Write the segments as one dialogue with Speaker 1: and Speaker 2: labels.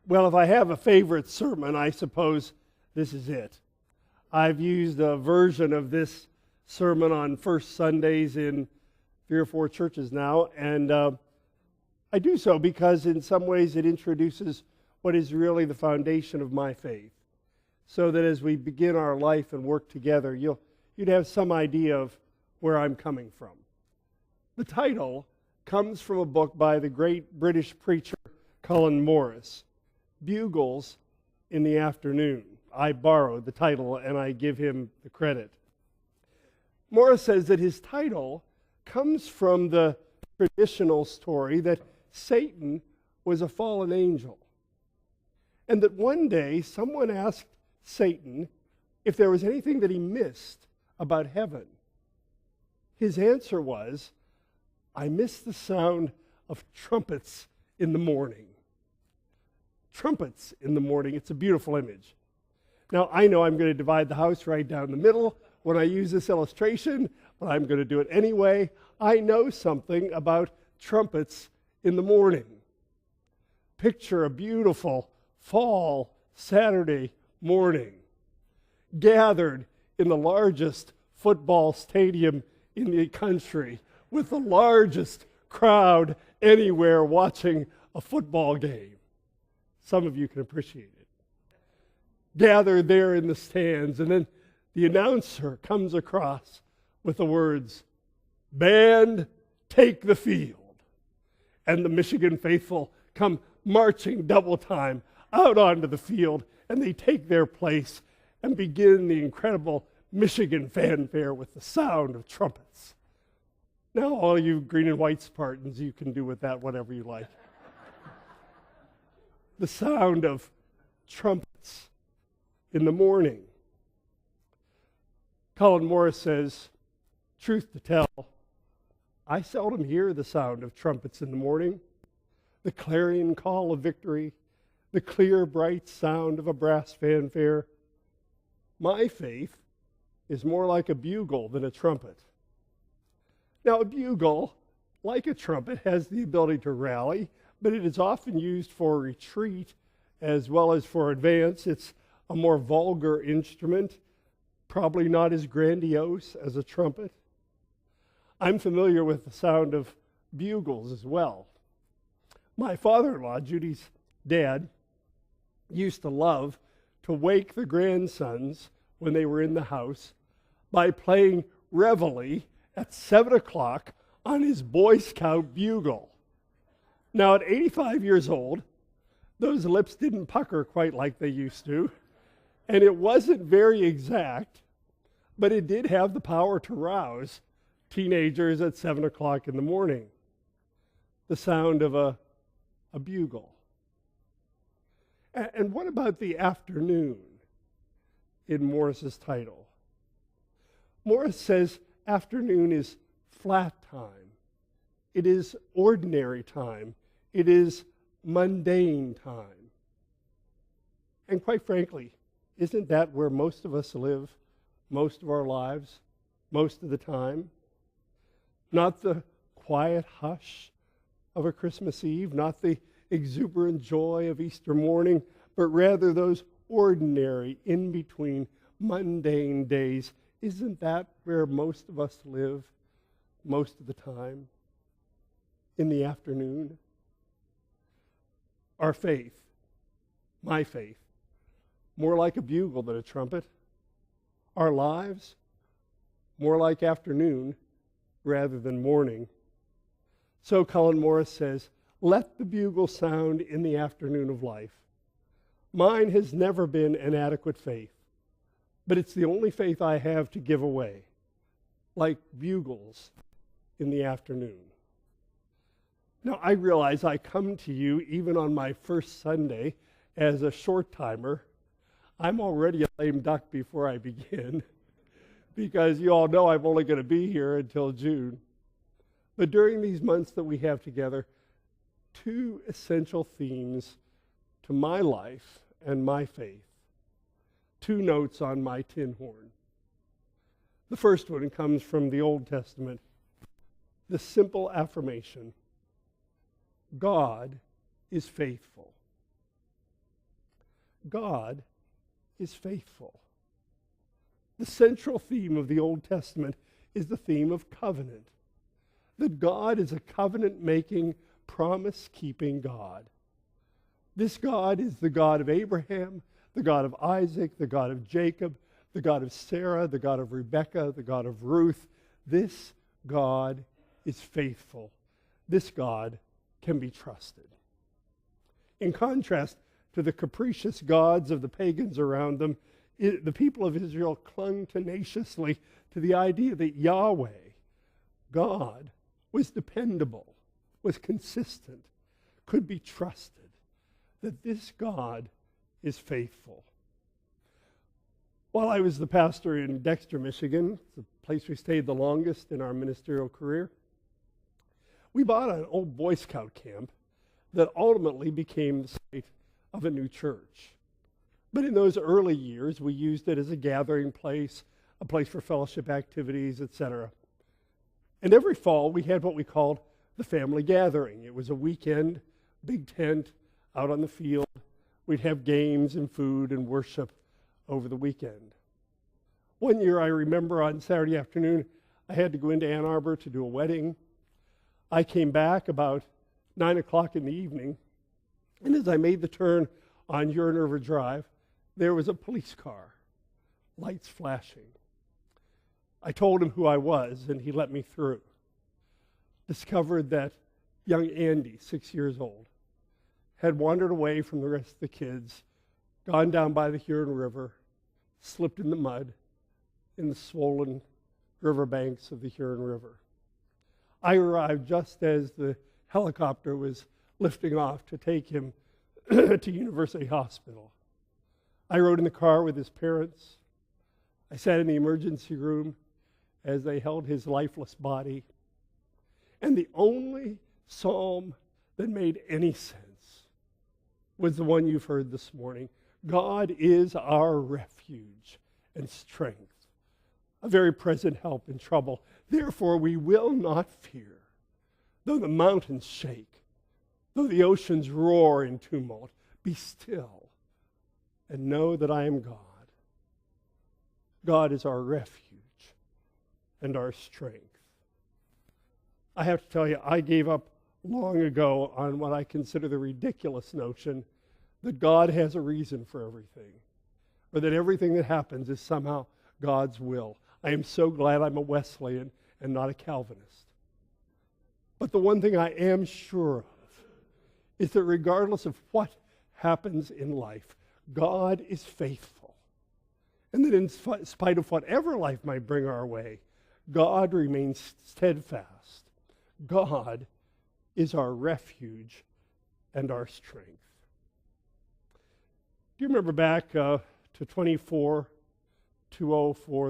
Speaker 1: Well, if I have a favorite sermon, I suppose this is it. I've used a version of this sermon on first Sundays in 3 or 4 churches now, and I do so because in some ways it introduces what is really the foundation of my faith, so that as we begin our life and work together, you'd have some idea of where I'm coming from. The title comes from a book by the great British preacher Colin Morris, Bugles in the Afternoon. I borrowed the title and I give him the credit. Morris says that his title comes from the traditional story that Satan was a fallen angel, and that one day someone asked Satan if there was anything that he missed about heaven. His answer was, "I miss the sound of trumpets in the morning." Trumpets in the morning. It's a beautiful image. Now, I know I'm going to divide the house right down the middle when I use this illustration, but I'm going to do it anyway. I know something about trumpets in the morning. Picture a beautiful fall Saturday morning, gathered in the largest football stadium in the country, with the largest crowd anywhere watching a football game. Some of you can appreciate it. Gathered there in the stands, and then the announcer comes across with the words, "Band, take the field." And the Michigan faithful come marching double time out onto the field, and they take their place and begin the incredible Michigan fanfare with the sound of trumpets. Now all you green and white Spartans, you can do with that whatever you like. The sound of trumpets in the morning. Colin Morris says, truth to tell, I seldom hear the sound of trumpets in the morning, the clarion call of victory, the clear, bright sound of a brass fanfare. My faith is more like a bugle than a trumpet. Now, a bugle, like a trumpet, has the ability to rally, but it is often used for retreat as well as for advance. It's a more vulgar instrument, probably not as grandiose as a trumpet. I'm familiar with the sound of bugles as well. My father-in-law, Judy's dad, used to love to wake the grandsons when they were in the house by playing reveille at 7 o'clock on his Boy Scout bugle. Now, at 85 years old, those lips didn't pucker quite like they used to, and it wasn't very exact, but it did have the power to rouse teenagers at 7 o'clock in the morning. The sound of a bugle. And what about the afternoon in Morris's title? Morris says afternoon is flat time. It is ordinary time. It is mundane time. And quite frankly, isn't that where most of us live most of our lives, most of the time? Not the quiet hush of a Christmas Eve, not the exuberant joy of Easter morning, but rather those ordinary, in-between, mundane days. Isn't that where most of us live most of the time? In the afternoon? Our faith, my faith, more like a bugle than a trumpet. Our lives, more like afternoon rather than morning. So Colin Morris says, let the bugle sound in the afternoon of life. Mine has never been an adequate faith, but it's the only faith I have to give away, like bugles in the afternoon. Now, I realize I come to you even on my first Sunday as a short-timer. I'm already a lame duck before I begin, because you all know I'm only going to be here until June. But during these months that we have together, 2 essential themes to my life and my faith. 2 notes on my tin horn. The first one comes from the Old Testament. The simple affirmation, God is faithful. God is faithful. The central theme of the Old Testament is the theme of covenant. That God is a covenant-making, promise-keeping God. This God is the God of Abraham, the God of Isaac, the God of Jacob, the God of Sarah, the God of Rebekah, the God of Ruth. This God is faithful. This God can be trusted. In contrast to the capricious gods of the pagans around them, the people of Israel clung tenaciously to the idea that Yahweh, God, was dependable, was consistent, could be trusted, that this God is faithful. While I was the pastor in Dexter, Michigan, the place we stayed the longest in our ministerial career, we bought an old Boy Scout camp that ultimately became the site of a new church. But in those early years, we used it as a gathering place, a place for fellowship activities, etc. And every fall, we had what we called the family gathering. It was a weekend, big tent, out on the field. We'd have games and food and worship over the weekend. One year, I remember on Saturday afternoon, I had to go into Ann Arbor to do a wedding. I came back about 9 o'clock in the evening, and as I made the turn on Huron River Drive, there was a police car, lights flashing. I told him who I was, and he let me through. Discovered that young Andy, 6 years old, had wandered away from the rest of the kids, gone down by the Huron River, slipped in the mud in the swollen riverbanks of the Huron River. I arrived just as the helicopter was lifting off to take him to University Hospital. I rode in the car with his parents. I sat in the emergency room as they held his lifeless body. And the only psalm that made any sense was the one you've heard this morning. God is our refuge and strength, a very present help in trouble. Therefore we will not fear, though the mountains shake, though the oceans roar in tumult. Be still and know that I am God. God is our refuge and our strength. I have to tell you, I gave up long ago on what I consider the ridiculous notion that God has a reason for everything, or that everything that happens is somehow God's will. I am so glad I'm a Wesleyan and not a Calvinist. But the one thing I am sure of is that regardless of what happens in life, God is faithful. And that in spite of whatever life might bring our way, God remains steadfast. God is our refuge and our strength. Do you remember back to 2004,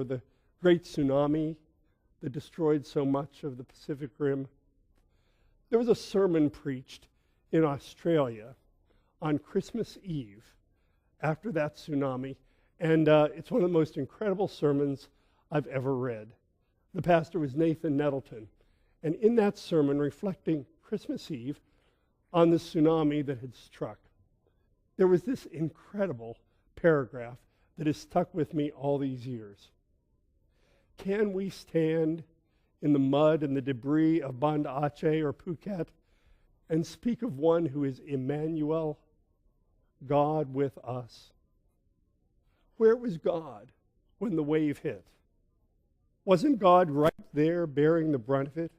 Speaker 1: the great tsunami that destroyed so much of the Pacific Rim? There was a sermon preached in Australia on Christmas Eve after that tsunami, and it's one of the most incredible sermons I've ever read. The pastor was Nathan Nettleton, and in that sermon, reflecting Christmas Eve on the tsunami that had struck, there was this incredible paragraph that has stuck with me all these years. Can we stand in the mud and the debris of Banda Aceh or Phuket and speak of one who is Emmanuel, God with us? Where was God when the wave hit? Wasn't God right there bearing the brunt of it?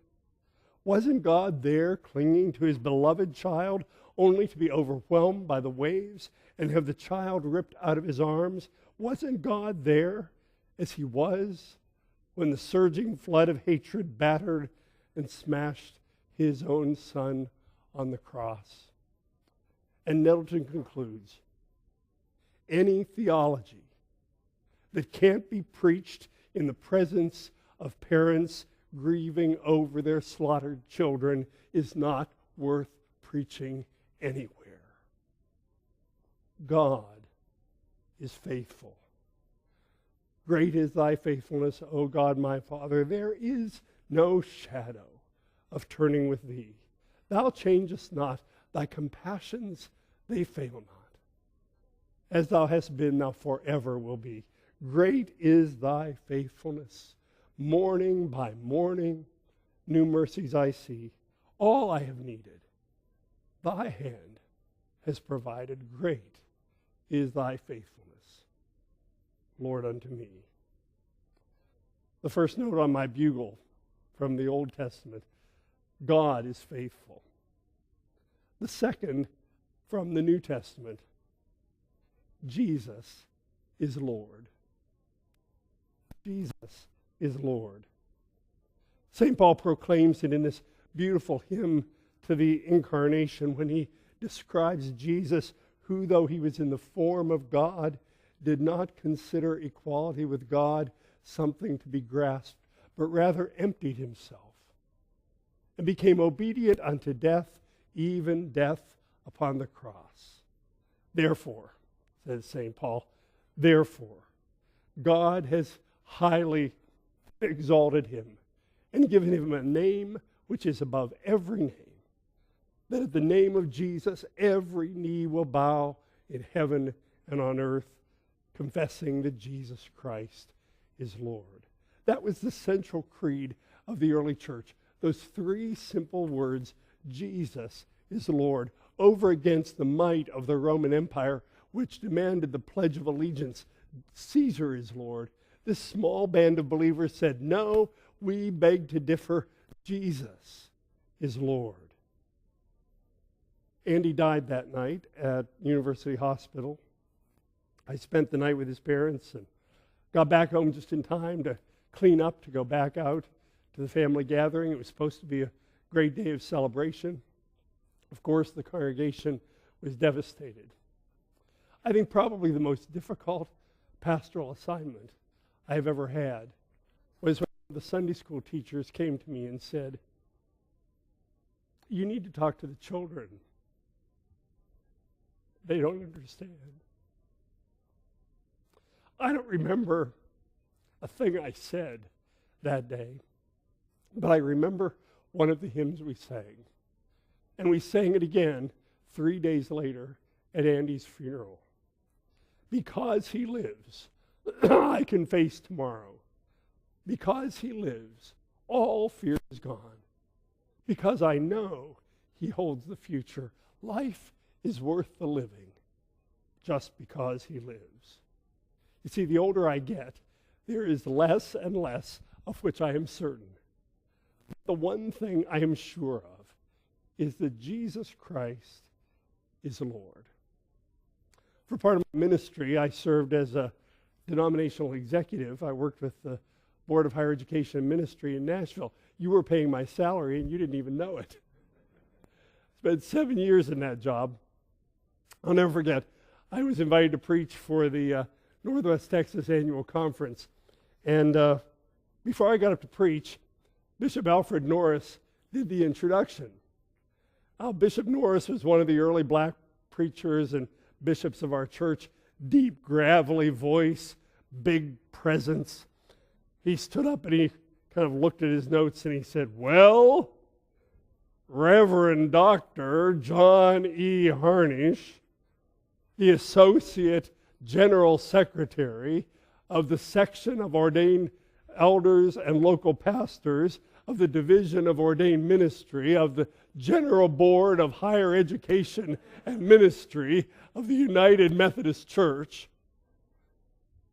Speaker 1: Wasn't God there clinging to his beloved child only to be overwhelmed by the waves and have the child ripped out of his arms? Wasn't God there as he was when the surging flood of hatred battered and smashed his own son on the cross? And Nettleton concludes, any theology that can't be preached in the presence of parents grieving over their slaughtered children is not worth preaching anywhere. God is faithful. Great is thy faithfulness, O God my Father. There is no shadow of turning with thee. Thou changest not, thy compassions, they fail not. as thou hast been, thou forever will be. Great is thy faithfulness. Morning by morning, new mercies I see. All I have needed, thy hand has provided. Great is thy faithfulness, Lord, unto me. The first note on my bugle from the Old Testament, God is faithful. The second from the New Testament, Jesus is Lord. Jesus is Lord. St. Paul proclaims it in this beautiful hymn to the Incarnation when he describes Jesus, who, though he was in the form of God, did not consider equality with God something to be grasped, but rather emptied himself and became obedient unto death, even death upon the cross. Therefore, says St. Paul, therefore, God has highly exalted him and given him a name which is above every name, that at the name of Jesus every knee will bow in heaven and on earth, confessing that Jesus Christ is Lord. That was the central creed of the early church. Those three simple words, Jesus is Lord, over against the might of the Roman Empire, which demanded the Pledge of Allegiance, Caesar is Lord. This small band of believers said, no, we beg to differ. Jesus is Lord. Andy died that night at University Hospital. I spent the night with his parents and got back home just in time to clean up, to go back out to the family gathering. It was supposed to be a great day of celebration. Of course, the congregation was devastated. I think probably the most difficult pastoral assignment I have ever had was when the Sunday school teachers came to me and said, you need to talk to the children. They don't understand. I don't remember a thing I said that day, but I remember one of the hymns we sang. And we sang it again 3 days later at Andy's funeral. Because he lives, I can face tomorrow. Because he lives, all fear is gone. Because I know he holds the future. Life is worth the living just because he lives. You see, the older I get, there is less and less of which I am certain. The one thing I am sure of is that Jesus Christ is Lord. For part of my ministry, I served as a denominational executive. I worked with the Board of Higher Education and Ministry in Nashville. You were paying my salary and you didn't even know it. Spent 7 years in that job. I'll never forget, I was invited to preach for the Northwest Texas Annual Conference. And before I got up to preach, Bishop Alfred Norris did the introduction. Bishop Norris was one of the early black preachers and bishops of our church. Deep, gravelly voice, big presence. He stood up and he kind of looked at his notes and he said, well, Reverend Dr. John E. Harnish, the Associate General Secretary of the Section of Ordained Elders and Local Pastors of the Division of Ordained Ministry of the General Board of Higher Education and Ministry of the United Methodist Church.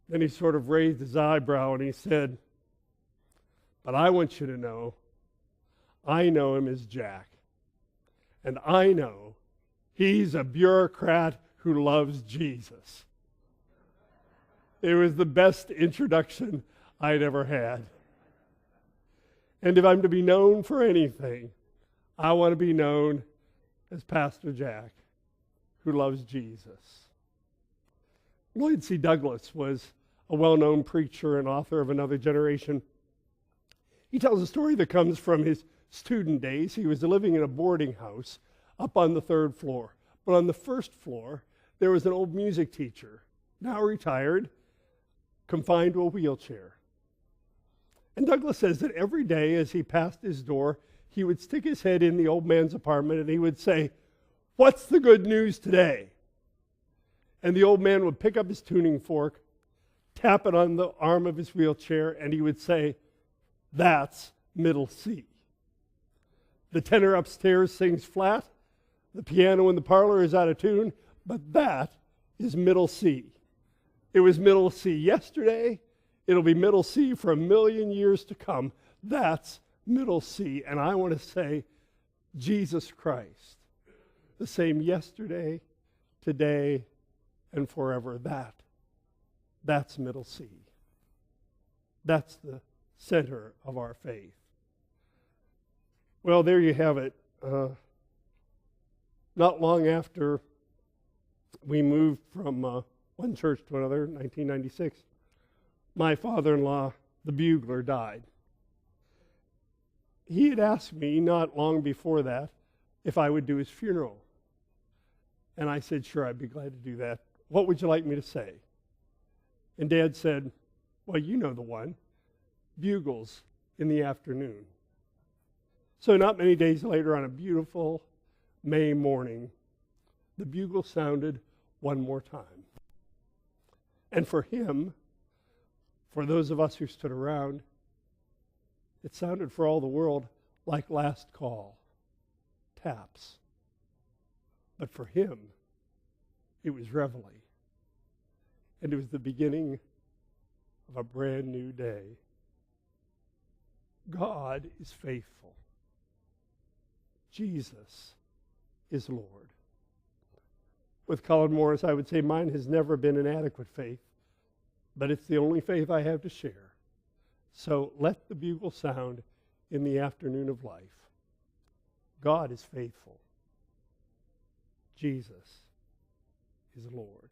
Speaker 1: Then he sort of raised his eyebrow and he said, but I want you to know, I know him as Jack. And I know he's a bureaucrat who loves Jesus. It was the best introduction I'd ever had. And if I'm to be known for anything, I want to be known as Pastor Jack, who loves Jesus. Lloyd C. Douglas was a well-known preacher and author of Another Generation. He tells a story that comes from his student days. He was living in a boarding house up on the 3rd floor. But on the 1st floor, there was an old music teacher, now retired, confined to a wheelchair. And Douglas says that every day as he passed his door, he would stick his head in the old man's apartment and he would say, what's the good news today? And the old man would pick up his tuning fork, tap it on the arm of his wheelchair, and he would say, "That's middle C." The tenor upstairs sings flat, the piano in the parlor is out of tune, but that is middle C. It was middle C yesterday, it'll be middle C for 1,000,000 years to come. That's middle C. And I want to say, Jesus Christ, the same yesterday, today, and forever. That's middle C. That's the center of our faith. Well, there you have it. Not long after we moved from one church to another, 1996, my father-in-law, the bugler, died. He had asked me not long before that if I would do his funeral. And I said, sure, I'd be glad to do that. What would you like me to say? And Dad said, well, you know the one, Bugles in the afternoon. So not many days later, on a beautiful May morning, the bugle sounded one more time. And for him, for those of us who stood around, it sounded for all the world like last call, taps. But for him, it was reveille. And it was the beginning of a brand new day. God is faithful. Jesus is Lord. With Colin Morris, I would say mine has never been an adequate faith, but it's the only faith I have to share. So let the bugle sound in the afternoon of life. God is faithful. Jesus is Lord.